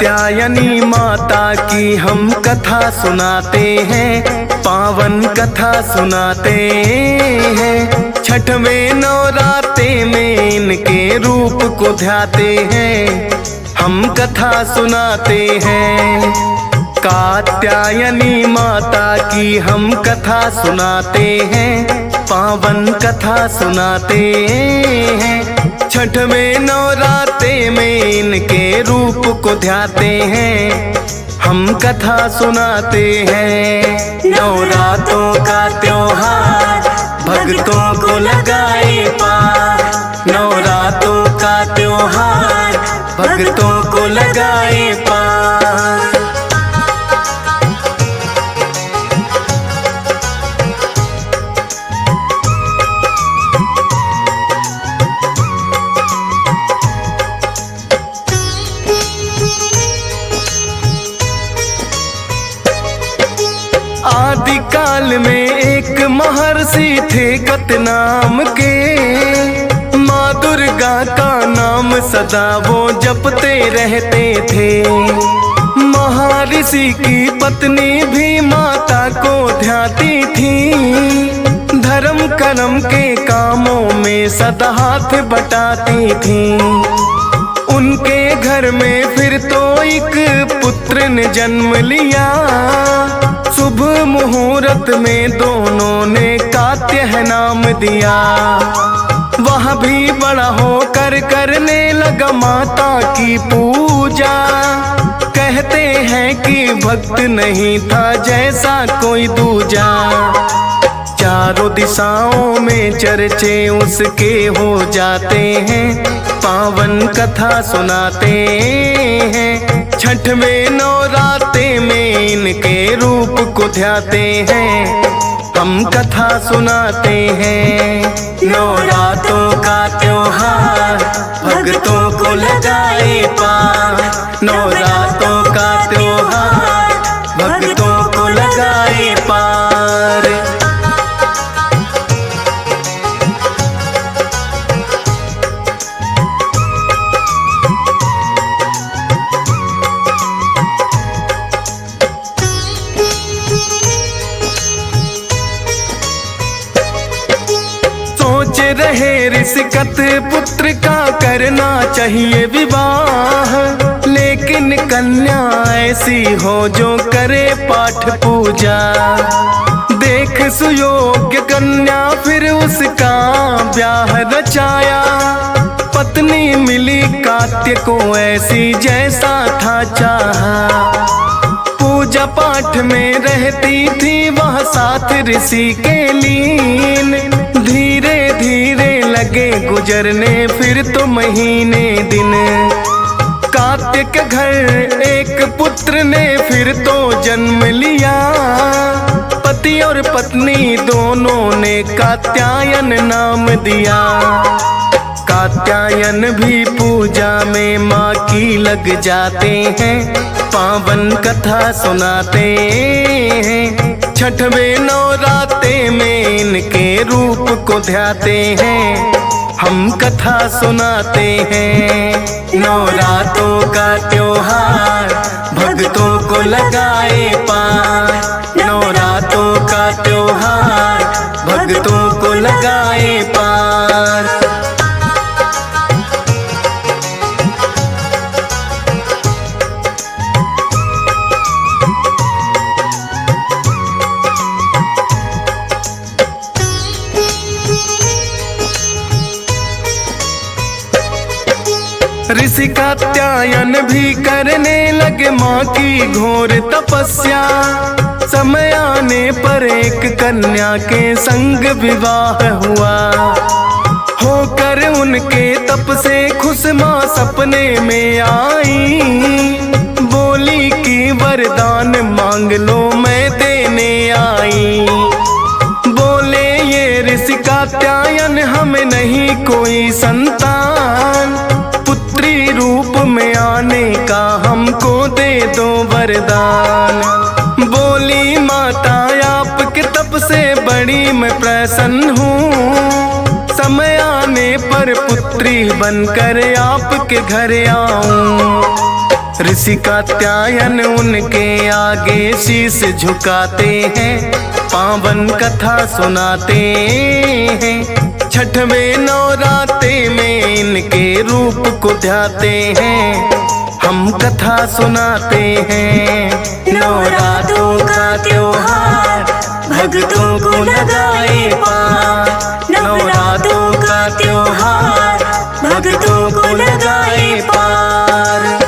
कात्यायनी माता की हम कथा सुनाते हैं, पावन कथा सुनाते हैं। छठवें नवरात्रे में इनके रूप को ध्याते हैं, हम कथा सुनाते हैं। कात्यायनी माता की हम कथा सुनाते हैं, पावन कथा सुनाते हैं। छठवें नवरात्रे में इनके रूप को ध्याते हैं, हम कथा सुनाते हैं। नवरात्रों का त्योहार भक्तों को लगाए पार, नवरात्रों का त्योहार भक्तों को लगाए पार। आदि काल में एक महर्षि थे कत नाम के, माँ दुर्गा का नाम सदा वो जपते रहते थे। महर्षि की पत्नी भी माता को ध्याती थी, धर्म कर्म के कामों में सदा हाथ बटाती थी। उनके घर में फिर तो एक पुत्र ने जन्म लिया, शुभ मुहूर्त में दोनों ने कात्याय नाम दिया। वह भी बड़ा होकर करने लगा माता की पूजा, कहते हैं कि भक्त नहीं था जैसा कोई दूजा। चारों दिशाओं में चर्चे उसके हो जाते हैं, पावन कथा सुनाते हैं। छठवें नवरात्रे में इनके रूप को ध्याते हैं, हम कथा सुनाते हैं। नवरात्रों का त्योहार भक्तों को लगाए पार, नवरात्रों का त्योहार भक्तों को लगाए पार। रहे ऋषिकत पुत्र का करना चाहिए विवाह, लेकिन कन्या ऐसी हो जो करे पाठ पूजा। देख सुयोग्य कन्या फिर उसका ब्याह रचाया, पत्नी मिली कात्य को ऐसी जैसा था चाहा। पूजा पाठ में रहती थी वह साथ ऋषि के लीन, धीरे धीरे लगे गुजरने फिर तो महीने दिन। कात्य के घर एक पुत्र ने फिर तो जन्म लिया, पति और पत्नी दोनों ने कात्यायन नाम दिया। कात्यायन भी पूजा में माँ की लग जाते हैं, पावन कथा सुनाते हैं। छठवें नवरात्रे में इनके रूप को ध्याते हैं, हम कथा सुनाते हैं। नवरात्रों का त्योहार भक्तों को लगाए पार, नवरात्रों का त्योहार भक्तों को लगाए पार। ऋषि कात्यायन भी करने लगे माँ की घोर तपस्या। समय आने पर एक कन्या के संग विवाह हुआ, होकर उनके तप से खुश माँ सपने में आई। बोली कि वरदान मांग लो मैं देने आई। बोले ये ऋषि कात्यायन हमें नहीं कोई संतान, पुत्री रूप में आने का हमको दे दो वरदान। बोली माता आपके तप से बड़ी मैं प्रसन्न हूँ, समय आने पर पुत्री बनकर आपके घर आऊं। ऋषि कात्यायन उनके आगे शीश झुकाते हैं, पावन कथा सुनाते हैं। छठवें नवरात्रे में इनके रूप को ध्याते हैं, हम कथा सुनाते हैं। नवरात्रों का त्योहार भक्तों को लगाए पार, नवरात्रों का त्योहार भक्तों को लगाए पार।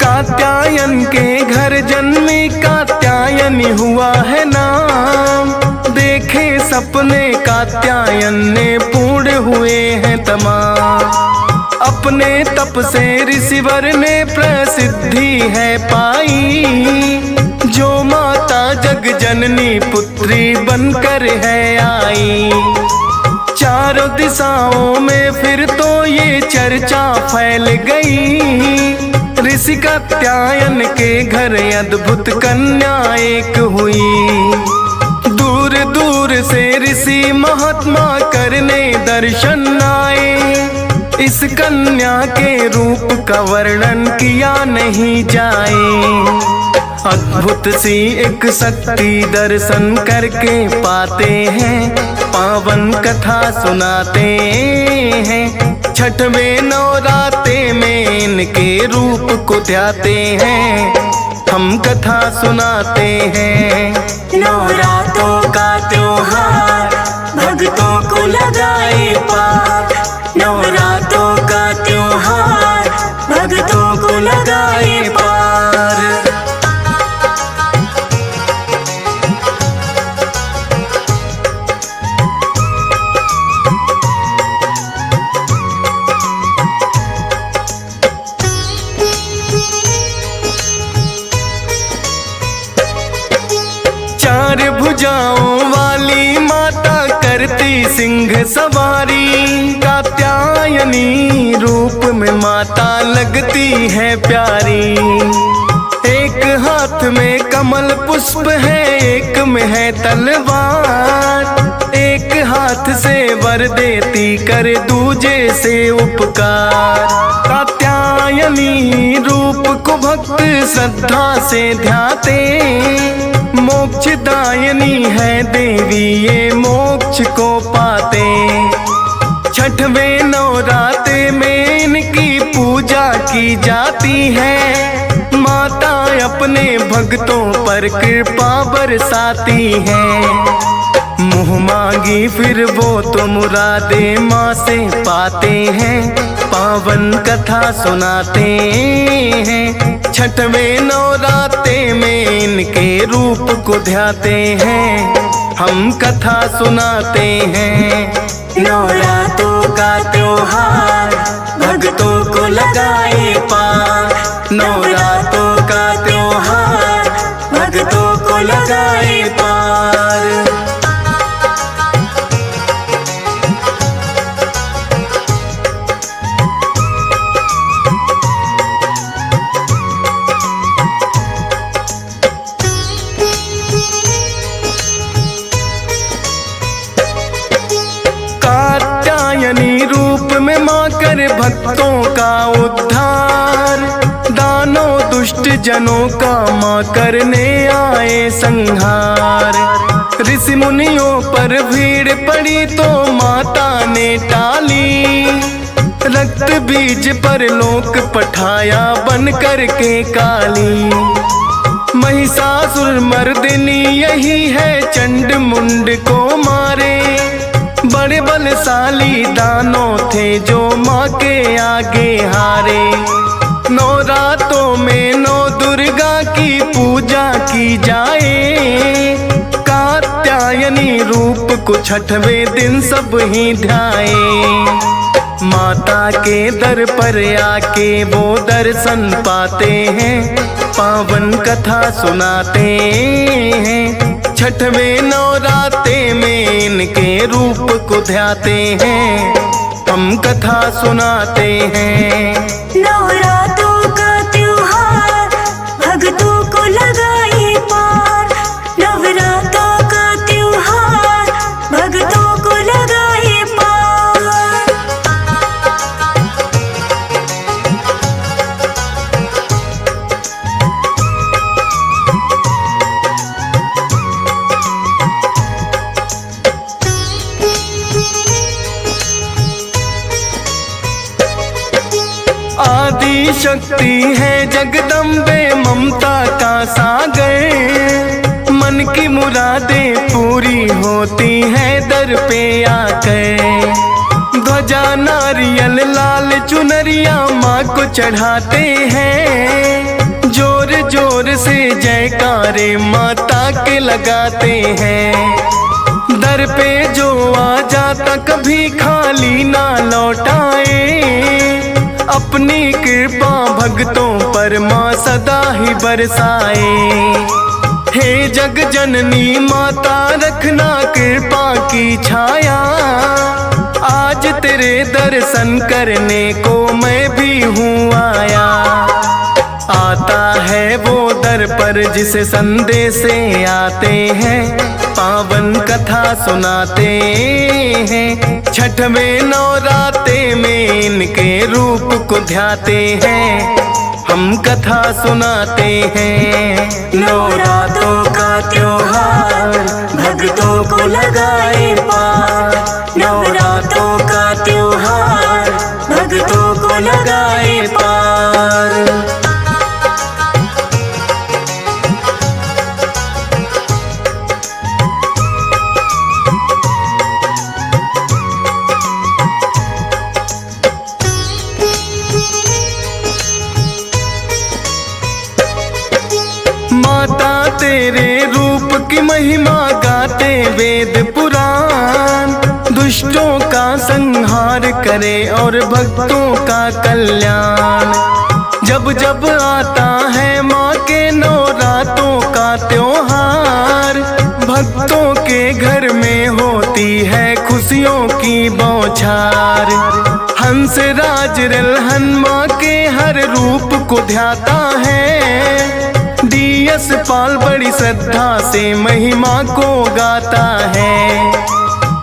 कात्यायन के घर जन्मी कात्यायनी हुआ है नाम, देखे सपने कात्यायन ने पूर्ण हुए हैं तमाम। अपने तप से ऋषिवर ने प्रसिद्धि है पाई, जो माता जग जननी पुत्री बनकर है आई। चारों दिशाओं में फिर तो ये चर्चा फैल गई, ऋषि कात्यायन के घर अद्भुत कन्या एक हुई। दूर दूर से ऋषि महात्मा करने दर्शन आए, इस कन्या के रूप का वर्णन किया नहीं जाए। अद्भुत सी एक शक्ति दर्शन करके पाते हैं, पावन कथा सुनाते हैं। छठवें नवरात्रे में इनके रूप को ध्याते हैं, हम कथा सुनाते हैं। नवरात्रों का त्योहार भक्तों को लगाए पार, नवरात्रों का त्योहार भक्तों को लगाए पार। चार भुजाओं वाली माता करती सिंह सवारी, कात्यायनी रूप में माता लगती है प्यारी। एक हाथ में कमल पुष्प है, एक में है तलवार, एक हाथ से वर देती कर दूजे से उपकार। कात्यायनी रूप को भक्त श्रद्धा से ध्याते, मोक्षदायिनी है देवी ये मोक्ष को पाते। छठवें नवरात्रे में इनकी पूजा की जाती है, माता अपने भक्तों पर कृपा बरसाती है। मुँह मांगी फिर वो तो मुरादे माँ से पाते हैं, पावन कथा सुनाते हैं। छठवें नवरात्रे में इनके रूप को ध्याते हैं, हम कथा सुनाते हैं। नवरात्रों का त्योहार भक्तों को लगाए पार, नवरात्रों का त्योहार भक्तों को लगाए पार। कात्यायनी रूप में माँ कर भक्तों का उद्धार, दानों दुष्ट जनों का माँ करने आए संहार। ऋषि मुनियों पर भीड़ पड़ी तो माता ने टाली, रक्त बीज पर लोक पठाया बन कर के काली। महिषासुर मर्दिनी यही है चंड मुंड को मारे, बड़े बलशाली दानों थे जो माँ के आगे हारे। नवरात्रों में नौ दुर्गा की पूजा की जाए, कात्यायनी रूप को छठवें दिन सब ही ध्याए। माता के दर पर आके वो दर्शन पाते हैं, पावन कथा सुनाते हैं। छठवें नवरात्रे में इनके रूप को ध्याते हैं, हम कथा सुनाते हैं। नवरात्रों का त्योहार भक्तों को लगाए पार। नवरात्रों का त्योहार भक्तों को लगाए पार। आदि शक्ति है जगदम्बे ममता का सागर। मन की मुरादें पूरी होती है दर पे आकर। ध्वजा नारियल लाल चुनरिया माँ को चढ़ाते हैं। जोर जोर से जयकारे माता के लगाते हैं। दर पे जो आ जाता कभी खाली ना लौटाए। अपनी कृपा भक्तों पर माँ सदा ही बरसाए। हे जग जननी माता रखना कृपा की छाया। आज तेरे दर्शन करने को मैं भी हूँ आया। आता है वो दर पर जिसे संदेशे आते हैं। पावन कथा सुनाते हैं। छठवें नवराते में इनके रूप को ध्याते हैं। हम कथा सुनाते हैं। नवरात्रों का त्योहार भक्तों को लगाए पार। नवरात्रों का त्योहार भक्तों को लगाए पार। माता तेरे रूप की महिमा गाते वेद पुराण। दुष्टों का संहार करे और भक्तों का कल्याण। जब जब आता है माँ के नवरातों का त्योहार। भक्तों के घर में होती है खुशियों की बौछार। हंस राज रलहन माँ के हर रूप को ध्याता है। डीएस पाल बड़ी श्रद्धा से महिमा को गाता है।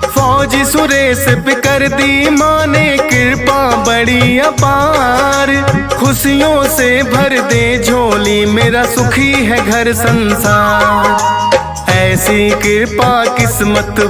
फौजी सुरेश पे कर दी माँ ने कृपा बड़ी अपार। खुशियों से भर दे झोली मेरा सुखी है घर संसार। ऐसी कृपा किस्मत